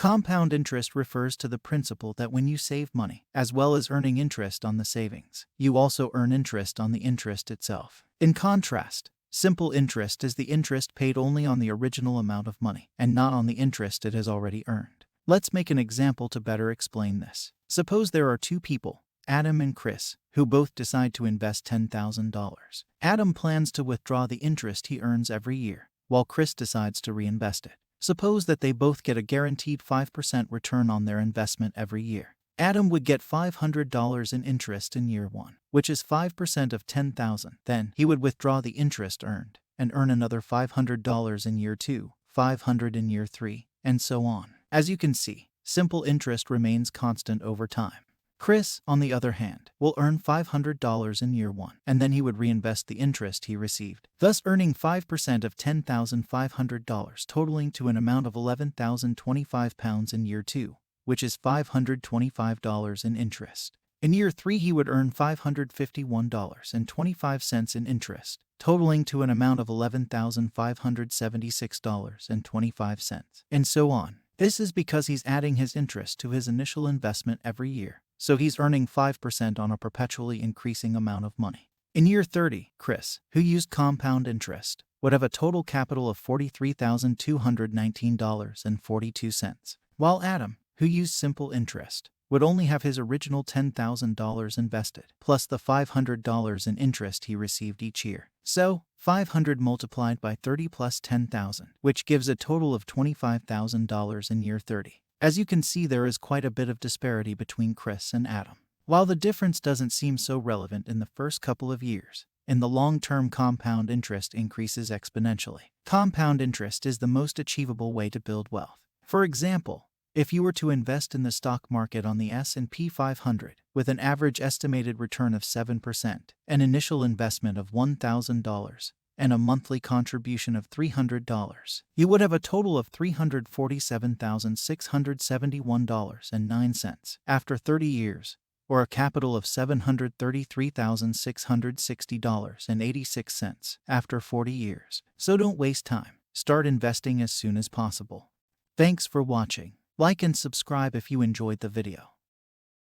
Compound interest refers to the principle that when you save money, as well as earning interest on the savings, you also earn interest on the interest itself. In contrast, simple interest is the interest paid only on the original amount of money, and not on the interest it has already earned. Let's make an example to better explain this. Suppose there are two people, Adam and Chris, who both decide to invest $10,000. Adam plans to withdraw the interest he earns every year, while Chris decides to reinvest it. Suppose that they both get a guaranteed 5% return on their investment every year. Adam would get $500 in interest in year 1, which is 5% of $10,000. Then he would withdraw the interest earned and earn another $500 in year 2, $500 in year 3, and so on. As you can see, simple interest remains constant over time. Chris, on the other hand, will earn $500 in year 1, and then he would reinvest the interest he received, thus earning 5% of $10,500, totaling to an amount of £11,025 in year 2, which is $525 in interest. In year 3 he would earn $551.25 in interest, totaling to an amount of $11,576.25, and so on. This is because he's adding his interest to his initial investment every year, so he's earning 5% on a perpetually increasing amount of money. In year 30, Chris, who used compound interest, would have a total capital of $43,219.42, while Adam, who used simple interest, would only have his original $10,000 invested, plus the $500 in interest he received each year. So, 500 multiplied by 30 plus 10,000, which gives a total of $25,000 in year 30. As you can see, there is quite a bit of disparity between Chris and Adam. While the difference doesn't seem so relevant in the first couple of years, in the long term compound interest increases exponentially. Compound interest is the most achievable way to build wealth. For example, if you were to invest in the stock market on the S&P 500 with an average estimated return of 7%, an initial investment of $1,000, and a monthly contribution of $300, you would have a total of $347,671.09 after 30 years, or a capital of $733,660.86 after 40 years. So don't waste time. Start investing as soon as possible. Thanks for watching. Like and subscribe if you enjoyed the video.